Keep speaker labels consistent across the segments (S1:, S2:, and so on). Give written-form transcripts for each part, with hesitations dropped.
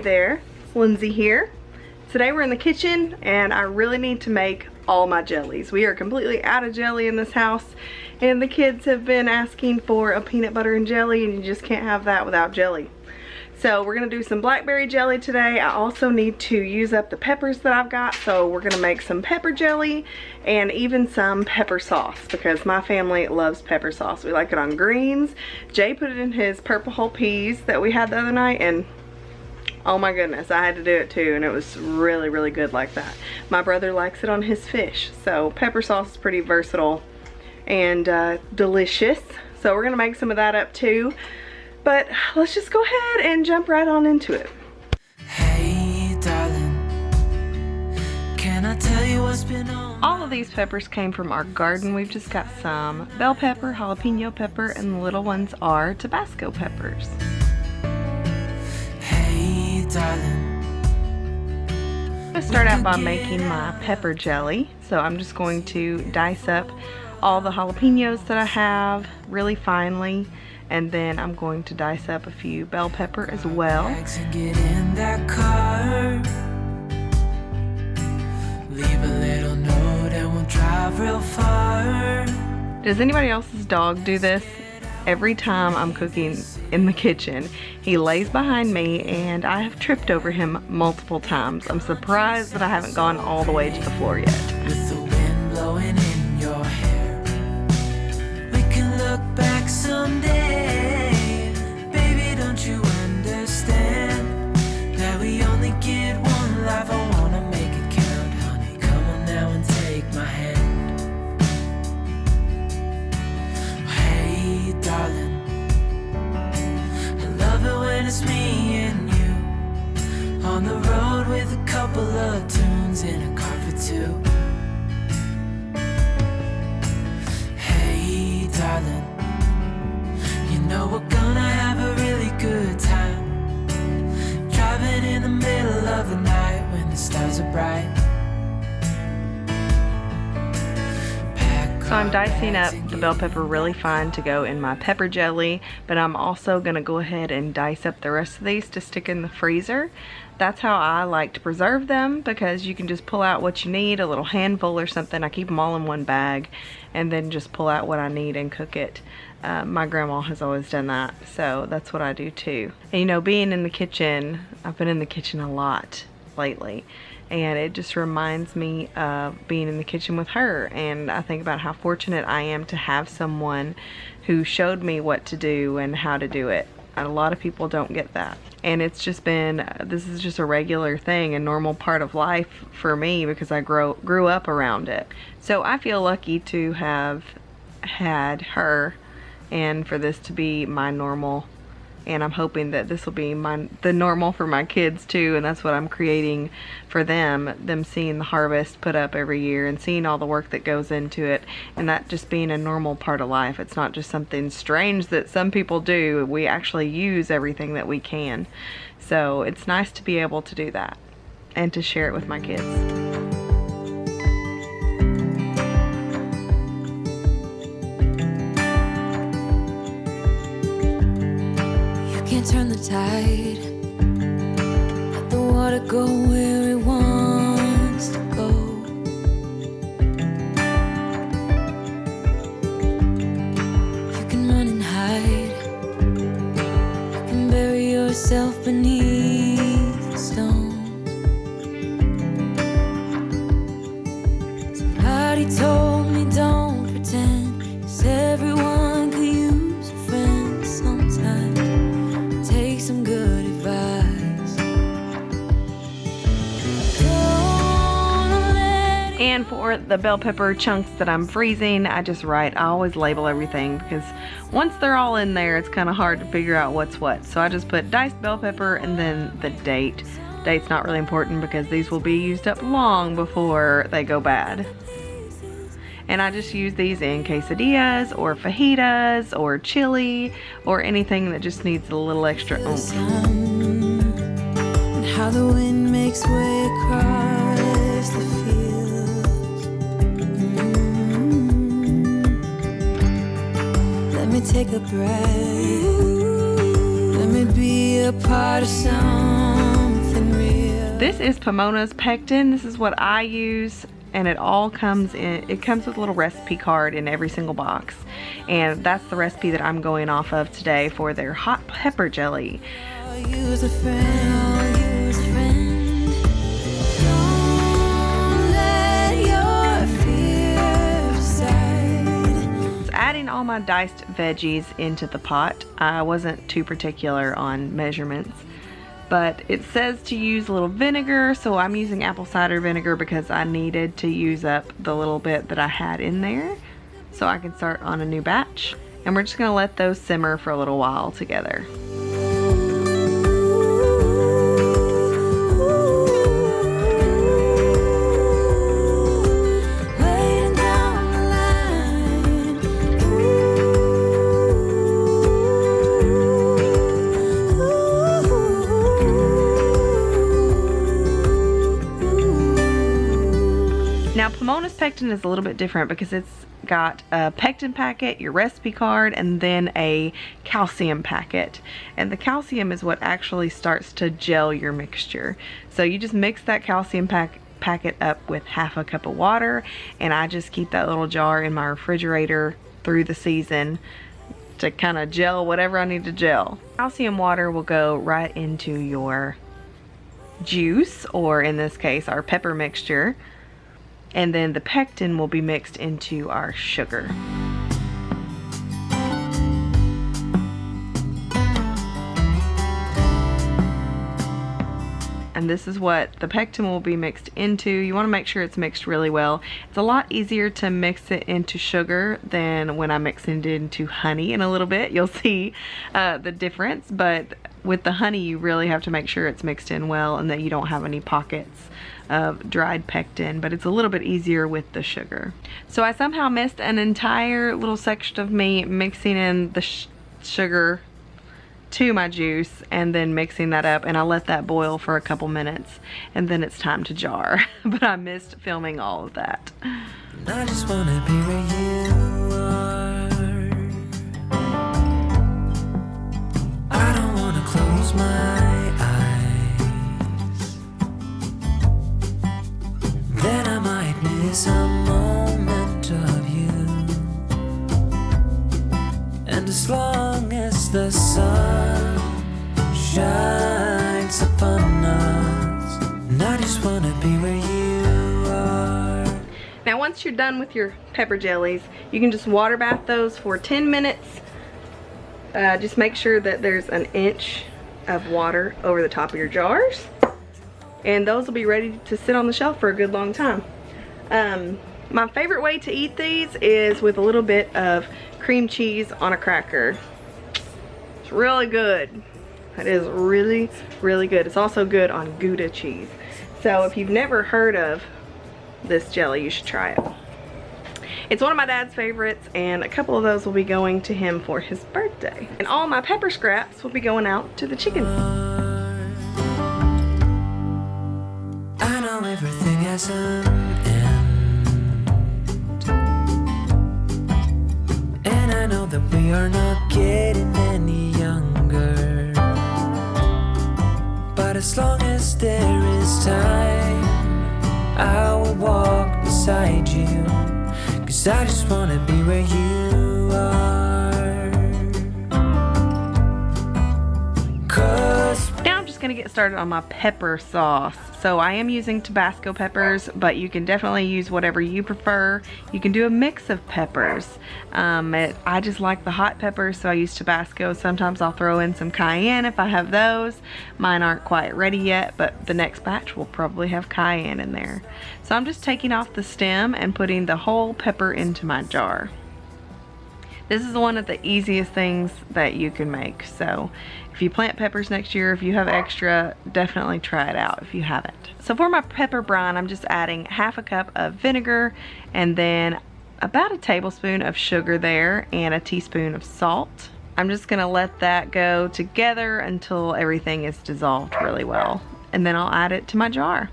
S1: Hey there, it's Lindsey here. Today we're in the kitchen and I really need to make all my jellies. We are completely out of jelly in this house and the kids have been asking for a peanut butter and jelly and you just can't have that without jelly. So we're gonna do some blackberry jelly today. I also need to use up the peppers that I've got, so we're gonna make some pepper jelly and even some pepper sauce because my family loves pepper sauce. We like it on greens. Jay put it in his purple whole peas that we had the other night and oh my goodness, I had to do it too and it was really, really good like that. My brother likes it on his fish. So pepper sauce is pretty versatile and delicious. So we're gonna make some of that up too. But let's just go ahead and jump right on into it.
S2: Hey darling, can I tell you what's been on?
S1: All of these peppers came from our garden. We've just got some bell pepper, jalapeno pepper, and the little ones are Tabasco peppers.
S2: Hey darling,
S1: I'm going to start out by making my pepper jelly. So I'm just going to dice up all the jalapenos that I have really finely. And then I'm going to dice up a few bell pepper as well.
S2: Get in that car, leave a little note and we'll drive real far.
S1: Does anybody else's dog do this? Every time I'm cooking in the kitchen, he lays behind me and I have tripped over him multiple times. I'm surprised that I haven't gone all the way to the floor yet.
S2: With the wind blowing in your hair, we can look back someday. Baby, don't you understand that we only get one life? I wanna make it count, honey. Come on now and take my hand. Hey darling, I love it when it's me and you on the road with a couple of tunes in a car for two. Hey darling, you know we're gonna have a really good time, driving in the middle of the night when the stars are bright.
S1: So I'm dicing up the bell pepper really fine to go in my pepper jelly, but I'm also gonna go ahead and dice up the rest of these to stick in the freezer. That's how I like to preserve them because you can just pull out what you need, a little handful or something. I keep them all in one bag and then just pull out what I need and cook it. My grandma has always done that, so that's what I do too. And you know, being in the kitchen, I've been in the kitchen a lot lately, and it just reminds me of being in the kitchen with her, and I think about how fortunate I am to have someone who showed me what to do and how to do it. A lot of people don't get that, and it's just been, this is just a regular thing, a normal part of life for me because I grew up around it. So I feel lucky to have had her and for this to be my normal, and I'm hoping that this will be the normal for my kids too, and that's what I'm creating for them seeing the harvest put up every year and seeing all the work that goes into it, and that just being a normal part of life. It's not just something strange that some people do. We actually use everything that we can, so it's nice to be able to do that and to share it with my kids.
S3: Can't turn the tide, let the water go where it wants to go. You can run and hide, you can bury yourself beneath the stones. Somebody told me don't pretend, 'cause everyone could use a friend sometimes. Take some good advice.
S1: And for the bell pepper chunks that I'm freezing, I just write, I always label everything because once they're all in there, it's kind of hard to figure out what's what. So I just put diced bell pepper and then the date. Date's not really important because these will be used up long before they go bad. And I just use these in quesadillas or fajitas or chili or anything that just needs a little extra oomph.
S3: And how the wind makes way across the fields. Let me take a breath. Let me be a part of something
S1: This is Pomona's Pectin. This is what I use, and it all comes in, it comes with a little recipe card in every single box. And that's the recipe that I'm going off of today for their hot pepper jelly.
S3: I'll use a friend, I'll use a friend. Don't let your fear subside.
S1: Adding all my diced veggies into the pot. I wasn't too particular on measurements, but it says to use a little vinegar, so I'm using apple cider vinegar because I needed to use up the little bit that I had in there so I can start on a new batch. And we're just gonna let those simmer for a little while together. Now Pomona's Pectin is a little bit different because it's got a pectin packet, your recipe card, and then a calcium packet. And the calcium is what actually starts to gel your mixture. So you just mix that calcium packet up with half a cup of water, and I just keep that little jar in my refrigerator through the season to kind of gel whatever I need to gel. Calcium water will go right into your juice, or in this case our pepper mixture. And then the pectin will be mixed into our sugar. And this is what the pectin will be mixed into. You want to make sure it's mixed really well. It's a lot easier to mix it into sugar than when I mix it into honey in a little bit. You'll see the difference, but with the honey you really have to make sure it's mixed in well and that you don't have any pockets of dried pectin, but it's a little bit easier with the sugar. So I somehow missed an entire little section of me mixing in the sugar to my juice and then mixing that up, and I let that boil for a couple minutes and then it's time to jar. But I missed filming all of that.
S2: I just wanna be where you are. I don't wanna close my eyes. Then I might miss a moment of you. And as long as the sun shines upon us, and I just wanna be where you are.
S1: Now once you're done with your pepper jellies, you can just water bath those for 10 minutes. Just make sure that there's an inch of water over the top of your jars. And those will be ready to sit on the shelf for a good long time. My favorite way to eat these is with a little bit of cream cheese on a cracker. It's really good. It is really, really good. It's also good on Gouda cheese. So if you've never heard of this jelly, you should try it. It's one of my dad's favorites, and a couple of those will be going to him for his birthday. And all my pepper scraps will be going out to the chickens.
S2: I know everything has an end, and I know that we are not getting any younger. But as long as there is time, I will walk beside you, 'cause I just wanna be where you are. 'Cause
S1: Now I'm just gonna get started on my pepper sauce. So I am using Tabasco peppers, but you can definitely use whatever you prefer. You can do a mix of peppers. I just like the hot peppers, so I use Tabasco. Sometimes I'll throw in some cayenne if I have those. Mine aren't quite ready yet, but the next batch will probably have cayenne in there. So I'm just taking off the stem and putting the whole pepper into my jar. This is one of the easiest things that you can make. So if you plant peppers next year, if you have extra, definitely try it out if you haven't. So for my pepper brine, I'm just adding half a cup of vinegar and then about a tablespoon of sugar there and a teaspoon of salt. I'm just gonna let that go together until everything is dissolved really well. And then I'll add it to my jar.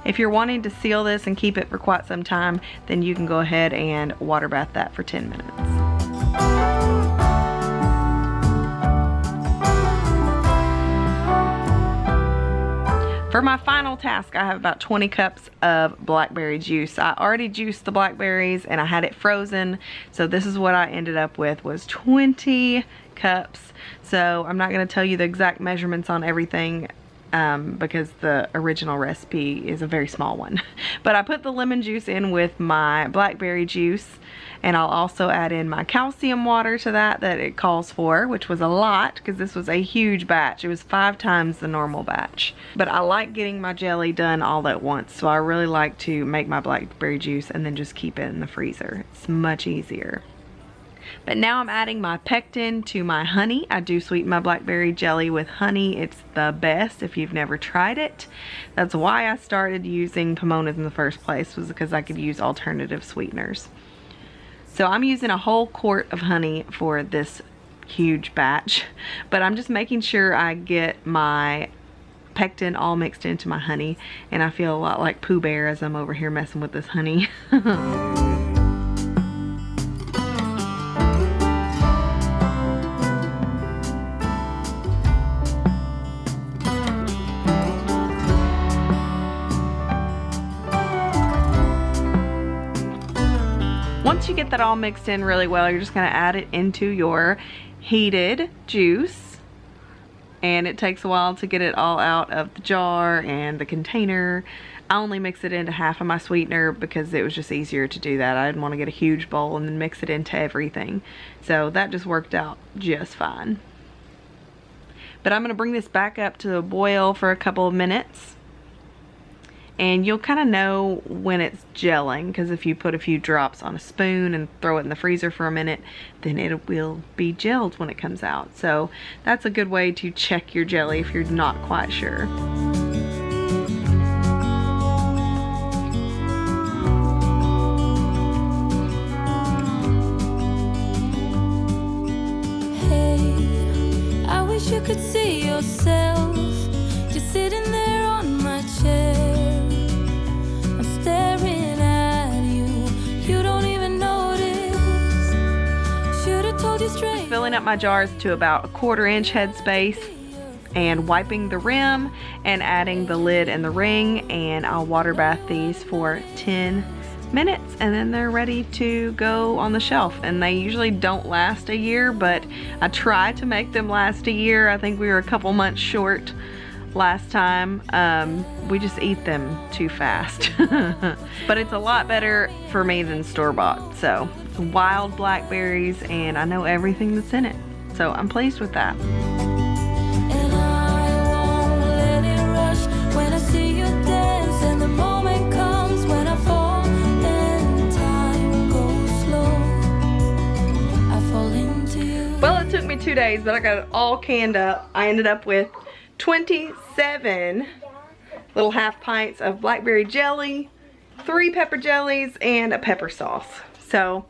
S1: If you're wanting to seal this and keep it for quite some time, then you can go ahead and water bath that for 10 minutes. For my final task, I have about 20 cups of blackberry juice. I already juiced the blackberries and I had it frozen. So this is what I ended up with, was 20 cups. So I'm not gonna tell you the exact measurements on everything because the original recipe is a very small one. But I put the lemon juice in with my blackberry juice, and I'll also add in my calcium water to that it calls for, which was a lot because this was a huge batch. It was 5 times the normal batch. But I like getting my jelly done all at once, so I really like to make my blackberry juice and then just keep it in the freezer. It's much easier. But now I'm adding my pectin to my honey. I do sweeten my blackberry jelly with honey. It's the best if you've never tried it. That's why I started using Pomonas in the first place, was because I could use alternative sweeteners. So I'm using a whole quart of honey for this huge batch, but I'm just making sure I get my pectin all mixed into my honey, and I feel a lot like Pooh Bear as I'm over here messing with this honey. Once you get that all mixed in really well, you're just going to add it into your heated juice, and it takes a while to get it all out of the jar and the container. I only mix it into half of my sweetener because it was just easier to do that. I didn't want to get a huge bowl and then mix it into everything, so that just worked out just fine. But I'm going to bring this back up to a boil for a couple of minutes, and you'll kind of know when it's gelling, because if you put a few drops on a spoon and throw it in the freezer for a minute, then it will be gelled when it comes out. So that's a good way to check your jelly if you're not quite sure.
S3: Hey, I wish you could see yourself just sitting there on my chair. Staring at you, you don't even notice. Should've told you straight.
S1: Filling up my jars to about a 1/4 inch headspace and wiping the rim and adding the lid and the ring, and I'll water bath these for 10 minutes and then they're ready to go on the shelf. And they usually don't last a year, but I try to make them last a year. I think we were a couple months short last time. We just eat them too fast. But it's a lot better for me than store-bought. So it's wild blackberries and I know everything that's in it, so I'm pleased with that.
S3: And I won't let it rush when I see you dance, and the moment comes when I fall and time goes slow. I fall into you.
S1: Well, it took me 2 days, but I got it all canned up. I ended up with 27 little half pints of blackberry jelly, 3 pepper jellies, and a pepper sauce. So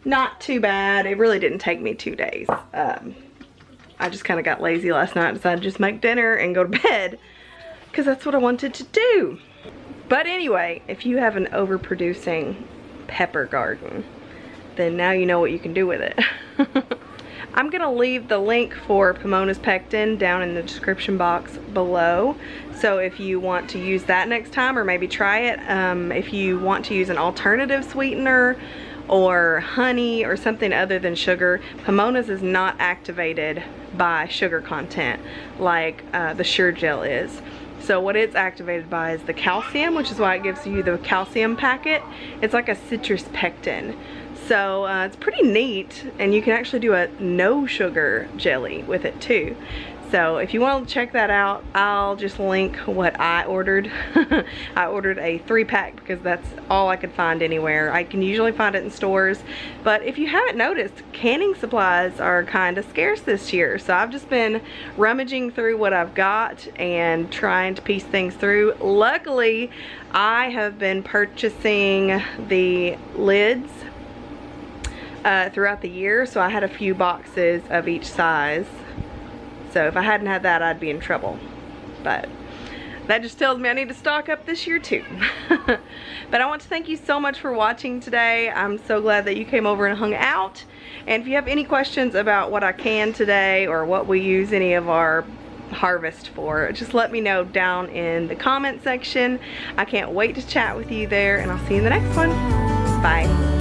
S1: not too bad. It really didn't take me 2 days. I just kind of got lazy last night, decided to just make dinner and go to bed because that's what I wanted to do. But anyway, if you have an overproducing pepper garden, then now you know what you can do with it. I'm gonna leave the link for Pomona's Pectin down in the description box below. So if you want to use that next time, or maybe try it, if you want to use an alternative sweetener or honey or something other than sugar, Pomona's is not activated by sugar content like the Sure Gel is. So what it's activated by is the calcium, which is why it gives you the calcium packet. It's like a citrus pectin. So it's pretty neat, and you can actually do a no sugar jelly with it too. So if you want to check that out, I'll just link what I ordered. I ordered a 3-pack because that's all I could find anywhere. I can usually find it in stores, but if you haven't noticed, canning supplies are kind of scarce this year. So I've just been rummaging through what I've got and trying to piece things through. Luckily, I have been purchasing the lids throughout the year, so I had a few boxes of each size. So if I hadn't had that, I'd be in trouble. But that just tells me I need to stock up this year too. But I want to thank you so much for watching today. I'm so glad that you came over and hung out. And if you have any questions about what I canned today or what we use any of our harvest for. Just let me know down in the comment section. I can't wait to chat with you there, and I'll see you in the next one. Bye.